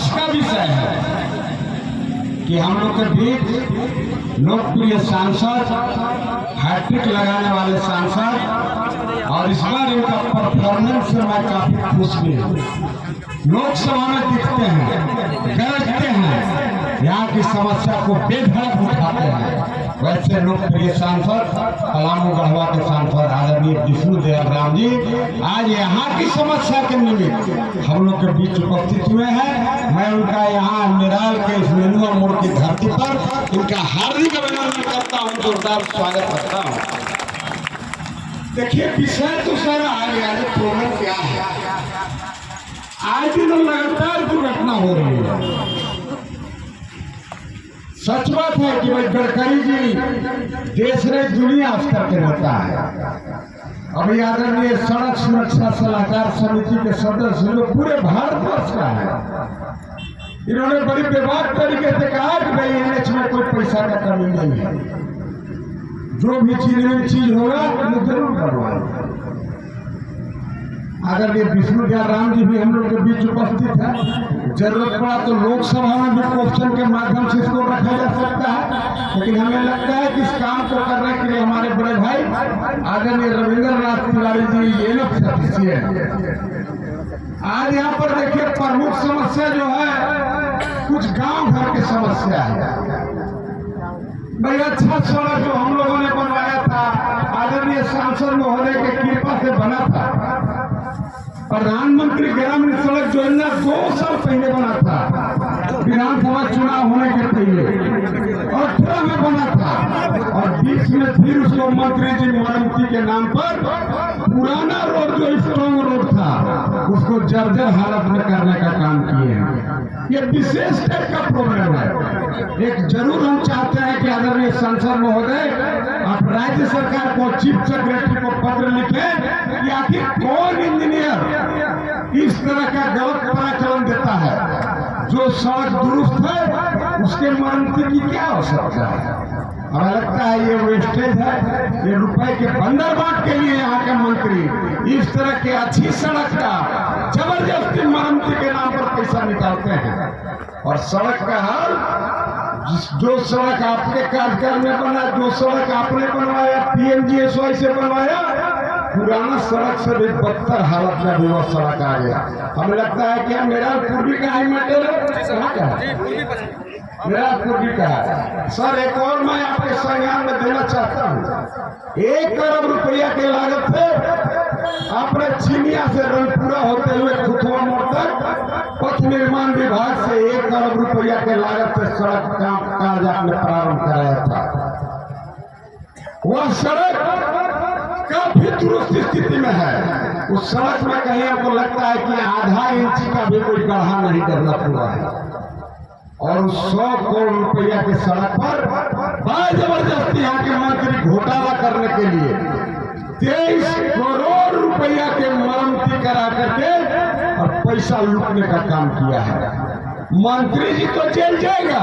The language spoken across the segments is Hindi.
हर्ष का विषय है कि हम लोग के बीच लोकप्रिय सांसद, हैट्रिक लगाने वाले सांसद, और इस बार इनका परफॉर्मेंस से मैं काफी खुश भी हूँ। लोकसभा में दिखते हैं, गरजते हैं, यहाँ की समस्या को बेधड़क उठाते हैं। वैसे लोकप्रिय सांसद पलामू गढ़वा के सांसद आदरणीय विष्णुदेव राम जी आज यहाँ की समस्या के निमित्त हम लोग के बीच उपस्थित हुए हैं। मैं उनका यहाँ निराल के इस नेनुआ मोड़ की धरती पर इनका हार्दिक अभिनंदन करता हूँ, जोरदार स्वागत करता हूँ। देखिए विषय तो सर आ गया, प्रॉब्लम क्या है? आज दिन लगातार दुर्घटना हो रही है। सच बात है कि भाई गडकरी जी देश ने दुनिया स्तर के नेता है। अभी आदरणीय सड़क सुरक्षा सलाहकार समिति के सदस्य जो पूरे भारतवर्ष का है, इन्होंने बड़ी बेबाक तरीके से कहा कि भाई एनएच में कोई पैसा का कमी नहीं है, जो भी चीज होगा वो जरूर करवाएंगे। आदरणीय विष्णुदेव राम जी भी हम लोग के बीच उपस्थित है। जरूरत पड़ा तो लोकसभा में भी क्वेश्चन के माध्यम से इसको रखा जा सकता है, लेकिन हमें लगता है कि इस काम को करने के लिए हमारे बड़े भाई आदरणीय रविंद्रनाथ तिवारी जी ये लोग सदस्य है। आज यहाँ पर देखिए प्रमुख समस्या जो है कुछ गांव घर की समस्या है। भाई अच्छा सड़क जो हम लोगों ने बनवाया था, आदरणीय सांसद महोदय के कृपा से बना था। प्रधानमंत्री ग्रामीण सड़क योजना 2 साल पहले बना था, विधानसभा चुनाव होने के पहले 18 में बना था, और 20 में फिर उसको मंत्री जी मरम्मती के नाम पर पुराना रोड जो स्ट्रॉन्ग रोड था उसको जर्जर हालत में करने का काम किए हैं। ये विशेष टाइप का प्रॉब्लम है। एक जरूर हम चाहते हैं कि आदरणीय सांसद महोदय आप राज्य सरकार को, चीफ सेक्रेटरी को पत्र लिखें कि आखिर कौन इंजीनियर इस तरह का गलत पराक्रम देता है। जो सड़क दुरुस्त है उसके मरम्मती की क्या आवश्यकता है? हमें लगता है ये वेस्टेज है, ये रुपए के बंदरबाट के लिए यहाँ के मंत्री इस तरह के अच्छी सड़क का जबरदस्ती मरम्मती के नाम पर पैसा निकालते हैं। और सड़क का हाल, जो सड़क आपके कार्यकाल में बना, जो सड़क आपने बनवाया, पीएमजीएसवाई से बनवाया, पुराना सड़क से भी बदतर हालत में भी वो सड़क आ गया। हमें लगता है कि मेरा पूर्वी का ही मैटर मेरा पूर्वी का है। सर एक और मैं आपके संज्ञान में देना चाहता हूँ। 1 करोड़ रुपया के लागत से आपने चिनिया से रंगपुरा होते हुए खुथवा मोड़ तक पथ निर्माण विभाग से 1 करोड़ रुपया के लागत से सड़क का कार्य आपने प्रारंभ कराया था। वह सड़क काफी दुरुस्त स्थिति में है। उस सड़क में कहीं आपको लगता है कि आधा इंच का भी कोई गड्ढा नहीं करना पूरा है, और 100 करोड़ रुपया की सड़क पर बड़ा जबरदस्ती यहाँ के मंत्री घोटाला करने के लिए 23 करोड़ रुपया के मरम्मती करा करके और पैसा लूटने का काम किया है। मंत्री जी तो जेल जाएगा,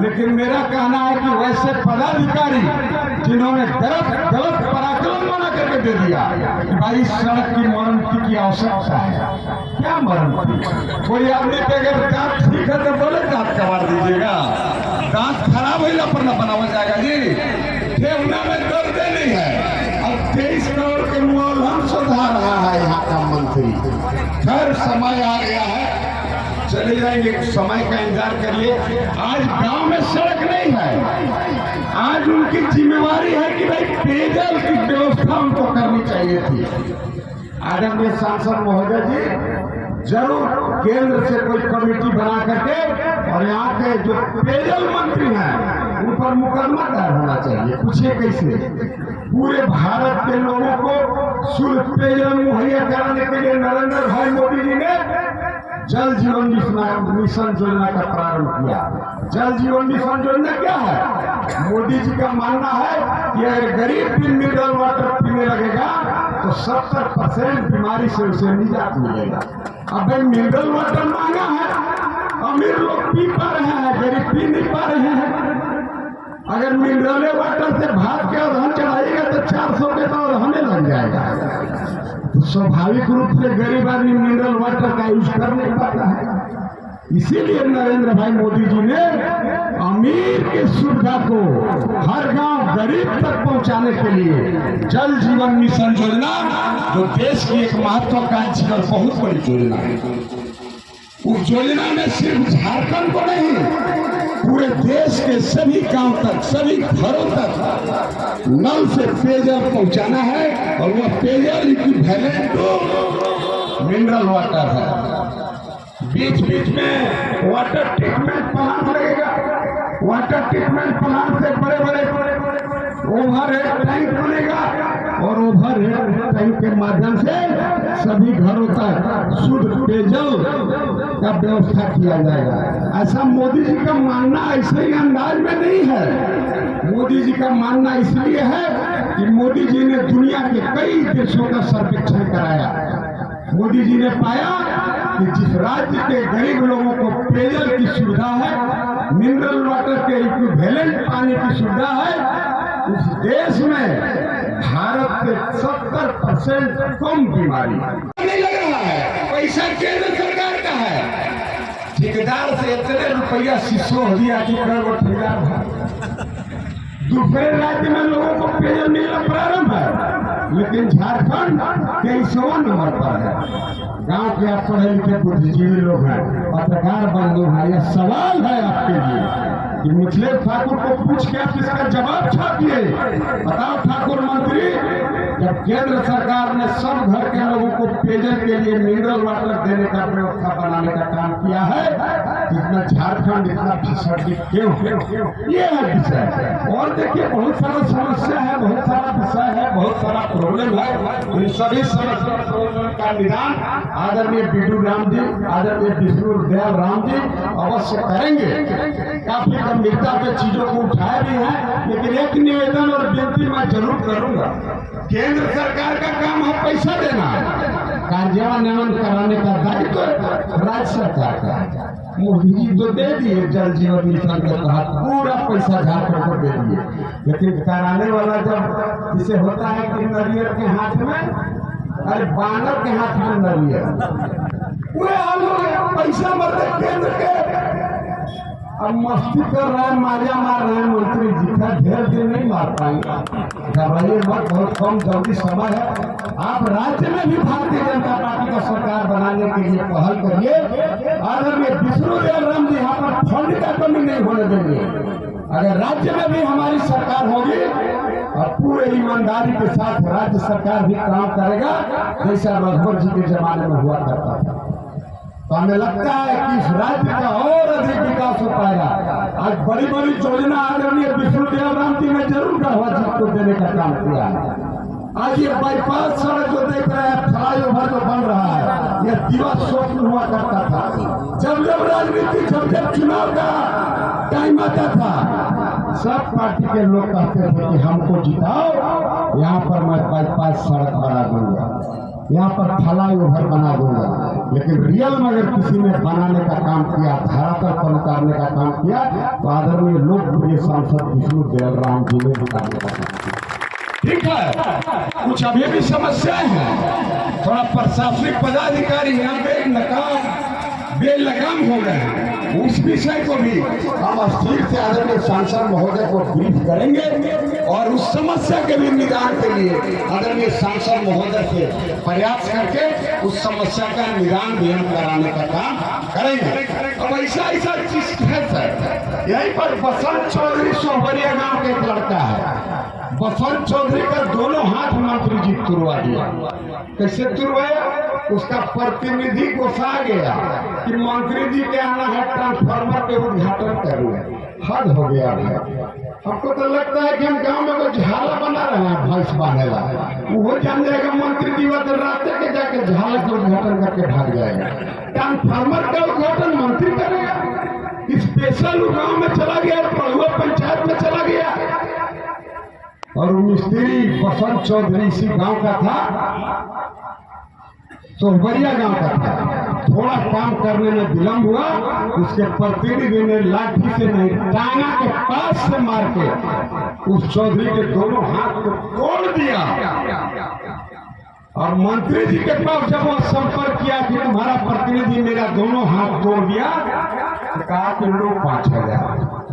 लेकिन मेरा कहना है कि वैसे पदाधिकारी जिन्होंने गलत पराक्रम बना करके दे दिया कि भाई सड़क की मरम्मती की आवश्यकता है, क्या मरम्मती? कोई आदमी के अगर दांत ठीक है तो बोले दांत कबाड़ दीजिएगा, दांत खराब होला पर न बनावा जाएगा जी। ठेवना में दर्द नहीं है। अब 23 करोड़ के मूलधन सुधार रहा है यहाँ का मंत्री। खैर समय आ गया है, चले जाएंगे, समय का इंतजार करिए। आज गांव में सड़क नहीं है, आज उनकी जिम्मेवारी है कि भाई पेयजल की व्यवस्था उनको करनी चाहिए थी। आदरणीय सांसद महोदय जी जरूर केंद्र से कोई कमेटी बना करके और यहाँ के जो पेयजल मंत्री हैं उन पर मुकदमा दायर होना चाहिए। पूछिए कैसे? पूरे भारत के लोगों को शुद्ध पेयजल मुहैया कराने के लिए नरेंद्र भाई मोदी जी ने जल जीवन मिशन योजना का प्रारंभ किया। जल जीवन मिशन योजना क्या है? मोदी जी का मानना है कि अगर गरीब भी मिनरल वाटर पीने लगेगा तो 70% बीमारी से उसे निजात मिलेगा। अब मिनरल वाटर महंगा है, अमीर लोग पी पा रहे हैं, गरीब पी नहीं पा रहे हैं। अगर मिनरल वाटर से भात के अधन चढ़ाएगा तो 400 के तो हमें लग जाएगा। तो स्वाभाविक रूप से गरीब आदमी मिनरल वाटर का यूज कर नहीं पाता है। इसीलिए नरेंद्र भाई मोदी जी ने अमीर की सुविधा को हर गांव गरीब तक पहुंचाने के लिए जल जीवन मिशन योजना, जो देश की एक महत्वाकांक्षी और बहुत बड़ी योजना है, उस योजना में सिर्फ झारखंड को नहीं, पूरे देश के सभी गांव तक, सभी घरों तक नल से पेयजल पहुंचाना है। और वह पेयजल इक्विवेलेंट टू मिनरल वाटर है। बीच बीच में वाटर ट्रीटमेंट प्लांट लगेगा। वाटर ट्रीटमेंट प्लांट से बड़े बड़े ओवरहेड टैंक बनेगा और ओवरहेड टैंक के माध्यम से सभी घरों तक शुद्ध पेयजल का व्यवस्था किया जाएगा। ऐसा मोदी जी का मानना ऐसे ही अंदाज में नहीं है। मोदी जी का मानना इसलिए है कि मोदी जी ने दुनिया के कई देशों का सर्वेक्षण कराया। मोदी जी ने पाया कि जिस राज्य के गरीब लोगों को पेयजल की सुविधा है, मिनरल वाटर के इक्विवेलेंट पानी की सुविधा है, उस देश में भारत से 70% कम बीमारी नहीं लग रहा है। पैसा केंद्र सरकार का है। ठेकेदार से इतने रुपया सिसो दिया कि ठेकेदार दूसरे राज्य में लोगों को पेयजल मिलना प्रारंभ है, लेकिन झारखंड 23वां नंबर पर है। गांव के आप पढ़े लिखे बुद्धिजीवी लोग हैं, पत्रकार बंधु हैं, यह सवाल है आपके लिए कि मिथिलेश ठाकुर को पूछ के आप इसका जवाब छापिए। बताओ ठाकुर मंत्री, जब केंद्र सरकार ने सब घर के लोगों को पेयजल के लिए मिनरल वाटर देने का व्यवस्था बनाने का काम किया है, इतना झारखंड इतना पिछड़ी क्यों? ये है विषय। और देखिए बहुत सारा समस्या है, बहुत सारा विषय है, बहुत सारा प्रॉब्लम है। इन सभी समस्या का निदान आदरणीय बीडू राम जी, आदरणीय विष्णुदयाल राम जी अवश्य करेंगे। काफी गंभीरता पे चीजों को उठाए भी हैं, लेकिन एक निवेदन और विनती मैं जरूर करूंगा। केंद्र सरकार का काम है पैसा देना, कार्यान्वयन कराने का दायित्व राज्य सरकार का। मोदी जी तो दे दिए जल जीवन मिशन के तहत पूरा पैसा झारखंड को दे दिए, लेकिन कराने वाला जब इसे होता है कि नरियर के हाथ में, अरे बानर के हाथ में नरियर, पूरे हाल हो गया। पैसा मरते केंद्र के, अब मस्ती कर रहे हैं, मारिया मार रहे हैं मंत्री जी का। ढेर दिन नहीं मार पाएंगे, घबराइए मत, बहुत कम जल्दी समय है। आप राज्य में भी भारतीय जनता पार्टी का सरकार बनाने के लिए पहल करिए। आदरणीय विष्णुदयाल राम जी यहाँ पर फंड का कमी नहीं होने देंगे। अगर राज्य में भी हमारी सरकार होगी और पूरे ईमानदारी के साथ राज्य सरकार भी काम करेगा जैसा रघुवर जी के जमाने में हुआ करता था, तो हमें लगता है कि इस राज्य का और अधिक विकास हो पाएगा। आज बड़ी बड़ी योजना आदरणीय विष्णुदयाल राम जी ने जरूर गढ़वा जी को देने का काम किया है। आज ये बाईपास सड़क जो देख रहे हैं, फ्लाईओवर जो बन रहा है, यह दिवस स्वप्न हुआ करता था। जब जब राजनीति, जब जब चुनाव का टाइम आता था, सब पार्टी के लोग कहते थे कि हमको जिताओ, यहाँ पर मैं बाईपास सड़क बना दूंगा, यहाँ पर फ्लाईओवर बना दूंगा। लेकिन रियल में अगर किसी ने बनाने का काम किया, धरातल पर उतारने का काम किया, तो आदरणीय लोकप्रिय सांसद विष्णुदयाल राम जी ने उतारने का काम किया। ठीक है, कुछ अभी भी समस्याएं हैं, थोड़ा प्रशासनिक पदाधिकारी यहाँ पे नकाम बेलगाम हो गए हैं। उस विषय को भी हम स्थिर से आदरणीय सांसद महोदय को ब्रीफ करेंगे और उस समस्या के भी निदान के लिए आदरणीय सांसद महोदय से प्रयास करके उस समस्या का निदान भी हम कराने का काम करेंगे। अब ऐसा चीज है सर, यहीं पर बसंत चौधरी सोहबरिया गांव के एक लड़का है, बसंत चौधरी का दोनों हाथ मंत्री जी तुरवा दिया। कैसे तुरवाया? उसका प्रतिनिधि गुस्सा गया कि मंत्री जी के आना है, ट्रांसफार्मर के उद्घाटन करूंगा। हद हो गया भाई। हमको तो लगता है कि हम गांव में कोई झाला बना रहे हैं, भैंस बांधेला, वो जान जाएगा मंत्री जी वह रास्ते के जाके झाला का उद्घाटन करके भाग जाएगा। ट्रांसफार्मर का उद्घाटन मंत्री करेगा। स्पेशल गांव में चला गया, पढ़ुआ पंचायत में चला गया, और मिस्त्री बसंत चौधरी इसी गांव का था, सोहबरिया गांव का था। थोड़ा काम करने में विलम्ब हुआ, उसके प्रतिनिधि ने लाठी से नहीं, टांगा के पास से मार के उस चौधरी के दोनों हाथ को तोड़ दिया। और मंत्री जी के पास जब वो संपर्क किया कि तुम्हारा प्रतिनिधि मेरा दोनों हाथ तोड़ दिया, तो कहा कि लो 5,000।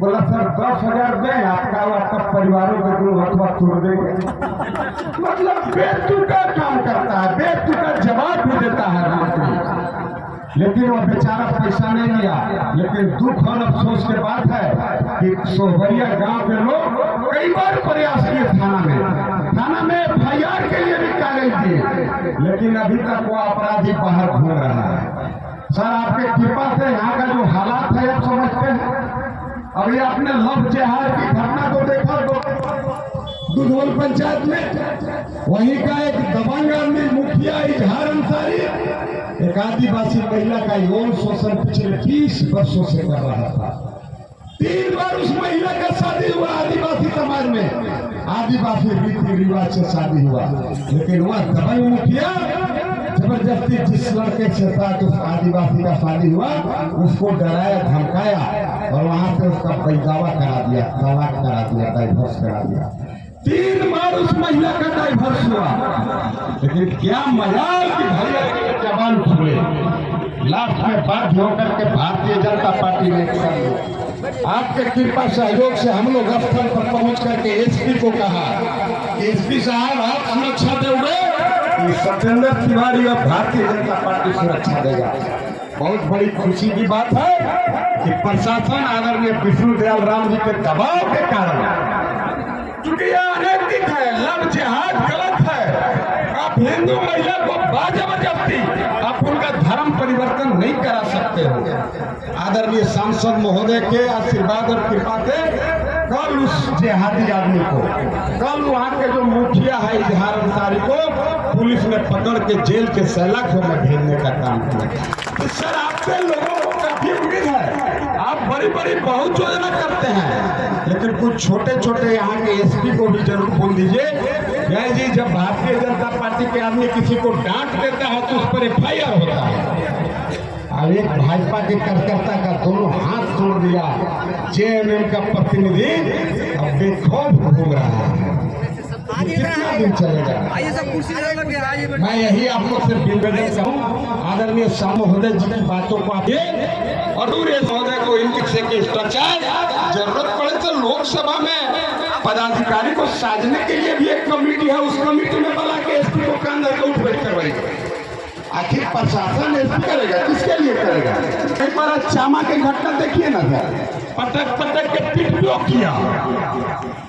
बोला सर 10,000 दें, आपका और आपका परिवारों के दो अथवा तोड़ देंगे। मतलब बेतुका काम करता है, बेतुका जवाब भी देता है मंत्री। लेकिन वो बेचारा पैसा नहीं लिया। लेकिन दुख और अफसोस के बात है कि सोहबरिया गांव के लोग कई बार प्रयास किए थाना में FIR के लिए भी कागज दिए, लेकिन अभी तक वो अपराधी बाहर घूम रहा है। सर आपके कृपा से यहाँ का जो हालात है आप समझते हैं। अभी आपने लव जिहाद की घटना को देखा दुधौल पंचायत में, वहीं का एक दबंग आदमी मुखिया इजहार अंसारी एक आदिवासी महिला का यौन शोषण पिछले 20 वर्षों से कर रहा था। 3 बार उस महिला का शादी हुआ आदिवासी समाज में, आदिवासी रीति रिवाज से शादी हुआ, लेकिन वह दबंग मुखिया जबरदस्ती जिस लड़के के साथ उस आदिवासी का शादी हुआ उसको डराया धमकाया और वहां से उसका पैदावा करा दिया, तलाक करा दिया, डाइवोर्स करा दिया। 3 बार उस महिला का डाइवोर्स हुआ। लेकिन क्या मजाल की भैया जबान खुले, लास्ट में बाध्य होकर के भारतीय जनता पार्टी ने आपके कृपा सहयोग से हम लोग स्थल पर पहुंच करके SP को कहा कि SP साहब आप सुरक्षा दोगे, सत्येंद्र तिवारी और भारतीय जनता पार्टी सुरक्षा देगा। बहुत बड़ी खुशी की बात है कि प्रशासन आदरणीय विष्णुदयाल राम जी के दबाव के कारण, क्योंकि यह अनैतिक है, लव जिहाद गलत है। आप हिंदू महिला को बाजबरदस्ती आप उनका धर्म परिवर्तन नहीं करा सकते हो। आदरणीय सांसद महोदय के आशीर्वाद और कृपा से कल उस जिहादी आदमी को, कल वहाँ के जो मुखिया है इजहार अंसारी को पुलिस ने पकड़ के जेल के सलाखों में भेजने का काम किया। तो सर आपसे लोगों को काफी उम्मीद है, आप बड़ी बड़ी बहुत योजना करते हैं, लेकिन कुछ छोटे छोटे यहाँ के SP को भी जरूर बोल दीजिए जी, जब भारतीय जनता पार्टी के आदमी किसी को डांट देता है तो उस पर FIR होता है। और एक भाजपा के कार्यकर्ता का दोनों हाथ तोड़ दिया, JMM का प्रतिनिधि अब बेखौफ घूम रहा है। कितना दिन चलेगा? मैं यही आप लोग से निवेदन करूँ, आदरणीय महोदय जी की बातों को आप और महोदय को इनसे भ्रष्टाचार जरूरत पड़े तो लोकसभा में पदाधिकारी को साझने के लिए भी एक कमेटी है, उस कमेटी में बुला के SP को कंधे को उठबैठ करवाएगा। आखिर प्रशासन SP करेगा, किसके लिए करेगा? एक बार चामा की घटना देखिए ना सर, पटक पटक के पीट किया,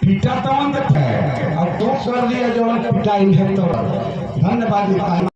पीटा तमंग है, अब 2 कर दिया जो पिटाई है। तो धन्यवाद।